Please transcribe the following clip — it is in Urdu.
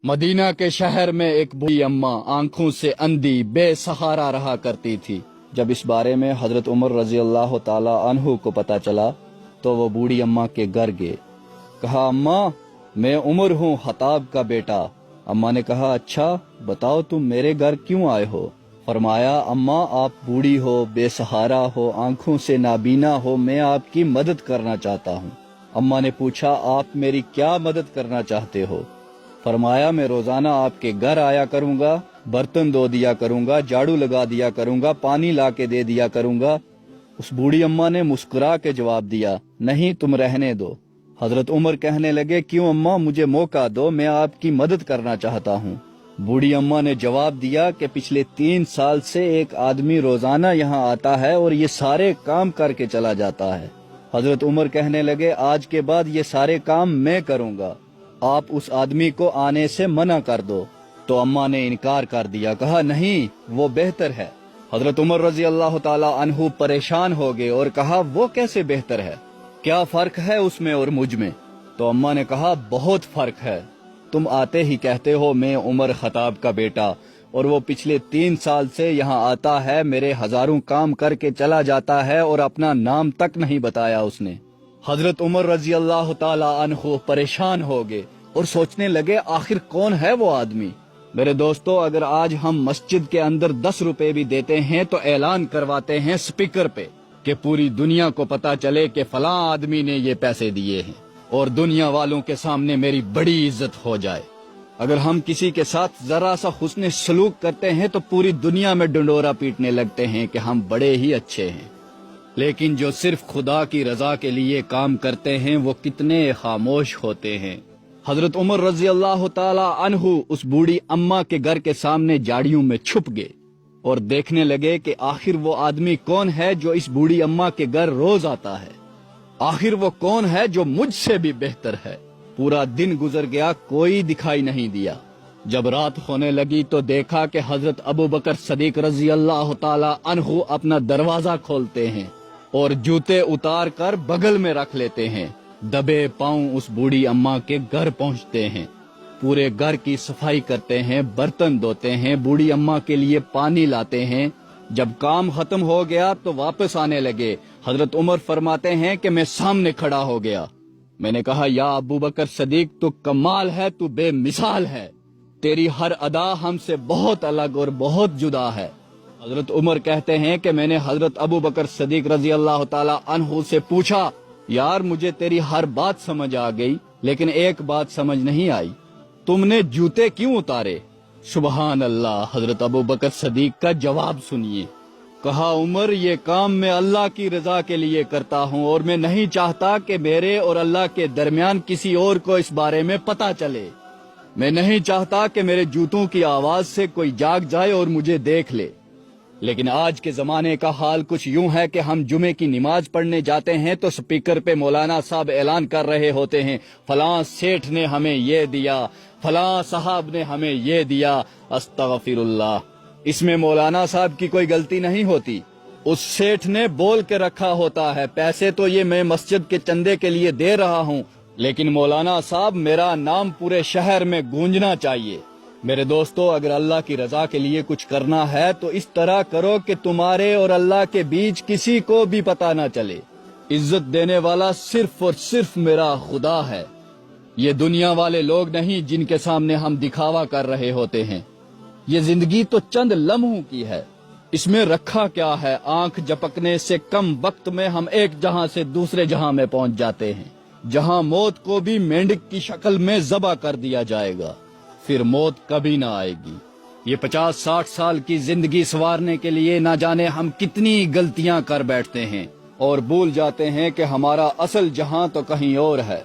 مدینہ کے شہر میں ایک بوڑھی اماں آنکھوں سے اندھی بے سہارا رہا کرتی تھی۔ جب اس بارے میں حضرت عمر رضی اللہ تعالی عنہ کو پتا چلا تو وہ بوڑھی اماں کے گھر گئے۔ کہا، اماں میں عمر ہوں، خطاب کا بیٹا۔ اماں نے کہا، اچھا بتاؤ تم میرے گھر کیوں آئے ہو؟ فرمایا، اماں آپ بوڑھی ہو، بے سہارا ہو، آنکھوں سے نابینا ہو، میں آپ کی مدد کرنا چاہتا ہوں۔ اماں نے پوچھا، آپ میری کیا مدد کرنا چاہتے ہو؟ فرمایا، میں روزانہ آپ کے گھر آیا کروں گا، برتن دھو دیا کروں گا، جھاڑو لگا دیا کروں گا، پانی لا کے دے دیا کروں گا۔ اس بوڑھی اماں نے مسکرا کے جواب دیا، نہیں تم رہنے دو۔ حضرت عمر کہنے لگے، کیوں اماں، مجھے موقع دو، میں آپ کی مدد کرنا چاہتا ہوں۔ بوڑھی اماں نے جواب دیا کہ پچھلے 3 سال سے ایک آدمی روزانہ یہاں آتا ہے اور یہ سارے کام کر کے چلا جاتا ہے۔ حضرت عمر کہنے لگے، آج کے بعد یہ سارے کام میں کروں گا، آپ اس آدمی کو آنے سے منع کر دو۔ تو اماں نے انکار کر دیا، کہا نہیں وہ بہتر ہے۔ حضرت عمر رضی اللہ تعالی عنہ پریشان ہو گئے اور کہا، وہ کیسے بہتر ہے؟ کیا فرق ہے اس میں اور مجھ میں؟ تو اماں نے کہا، بہت فرق ہے۔ تم آتے ہی کہتے ہو میں عمر خطاب کا بیٹا، اور وہ پچھلے 3 سال سے یہاں آتا ہے، میرے ہزاروں کام کر کے چلا جاتا ہے اور اپنا نام تک نہیں بتایا اس نے۔ حضرت عمر رضی اللہ تعالی عنہ پریشان ہو گئے اور سوچنے لگے، آخر کون ہے وہ آدمی؟ میرے دوستو، اگر آج ہم مسجد کے اندر 10 روپے بھی دیتے ہیں تو اعلان کرواتے ہیں سپیکر پہ کہ پوری دنیا کو پتا چلے کہ فلاں آدمی نے یہ پیسے دیے ہیں اور دنیا والوں کے سامنے میری بڑی عزت ہو جائے۔ اگر ہم کسی کے ساتھ ذرا سا حسن سلوک کرتے ہیں تو پوری دنیا میں ڈنڈورا پیٹنے لگتے ہیں کہ ہم بڑے ہی اچھے ہیں، لیکن جو صرف خدا کی رضا کے لیے کام کرتے ہیں وہ کتنے خاموش ہوتے ہیں۔ حضرت عمر رضی اللہ تعالی عنہ اس بوڑھی اماں کے گھر کے سامنے جھاڑیوں میں چھپ گئے اور دیکھنے لگے کہ آخر وہ آدمی کون ہے جو اس بوڑھی اماں کے گھر روز آتا ہے، آخر وہ کون ہے جو مجھ سے بھی بہتر ہے۔ پورا دن گزر گیا، کوئی دکھائی نہیں دیا۔ جب رات ہونے لگی تو دیکھا کہ حضرت ابو بکر صدیق رضی اللہ تعالی عنہ اپنا دروازہ کھولتے ہیں اور جوتے اتار کر بغل میں رکھ لیتے ہیں، دبے پاؤں اس بوڑھی اماں کے گھر پہنچتے ہیں، پورے گھر کی صفائی کرتے ہیں، برتن دھوتے ہیں، بوڑھی اماں کے لیے پانی لاتے ہیں۔ جب کام ختم ہو گیا تو واپس آنے لگے۔ حضرت عمر فرماتے ہیں کہ میں سامنے کھڑا ہو گیا، میں نے کہا، یا ابو بکر صدیق تو کمال ہے، تو بے مثال ہے، تیری ہر ادا ہم سے بہت الگ اور بہت جدا ہے۔ حضرت عمر کہتے ہیں کہ میں نے حضرت ابو بکر صدیق رضی اللہ تعالی عنہ سے پوچھا، یار مجھے تیری ہر بات سمجھ آ گئی لیکن ایک بات سمجھ نہیں آئی، تم نے جوتے کیوں اتارے؟ سبحان اللہ، حضرت ابو بکر صدیق کا جواب سنیے۔ کہا، عمر یہ کام میں اللہ کی رضا کے لیے کرتا ہوں اور میں نہیں چاہتا کہ میرے اور اللہ کے درمیان کسی اور کو اس بارے میں پتا چلے۔ میں نہیں چاہتا کہ میرے جوتوں کی آواز سے کوئی جاگ جائے اور مجھے دیکھ لے۔ لیکن آج کے زمانے کا حال کچھ یوں ہے کہ ہم جمعے کی نماز پڑھنے جاتے ہیں تو سپیکر پہ مولانا صاحب اعلان کر رہے ہوتے ہیں، فلاں سیٹھ نے ہمیں یہ دیا، فلاں صاحب نے ہمیں یہ دیا۔ استغفر اللہ، اس میں مولانا صاحب کی کوئی غلطی نہیں ہوتی، اس سیٹھ نے بول کے رکھا ہوتا ہے، پیسے تو یہ میں مسجد کے چندے کے لیے دے رہا ہوں، لیکن مولانا صاحب میرا نام پورے شہر میں گونجنا چاہیے۔ میرے دوستو، اگر اللہ کی رضا کے لیے کچھ کرنا ہے تو اس طرح کرو کہ تمہارے اور اللہ کے بیچ کسی کو بھی پتہ نہ چلے۔ عزت دینے والا صرف اور صرف میرا خدا ہے، یہ دنیا والے لوگ نہیں جن کے سامنے ہم دکھاوا کر رہے ہوتے ہیں۔ یہ زندگی تو چند لمحوں کی ہے، اس میں رکھا کیا ہے؟ آنکھ جھپکنے سے کم وقت میں ہم ایک جہاں سے دوسرے جہاں میں پہنچ جاتے ہیں، جہاں موت کو بھی مینڈک کی شکل میں ذبح کر دیا جائے گا، پھر موت کبھی نہ آئے گی۔ یہ 50-60 سال کی زندگی سنوارنے کے لیے نہ جانے ہم کتنی غلطیاں کر بیٹھتے ہیں اور بھول جاتے ہیں کہ ہمارا اصل جہاں تو کہیں اور ہے۔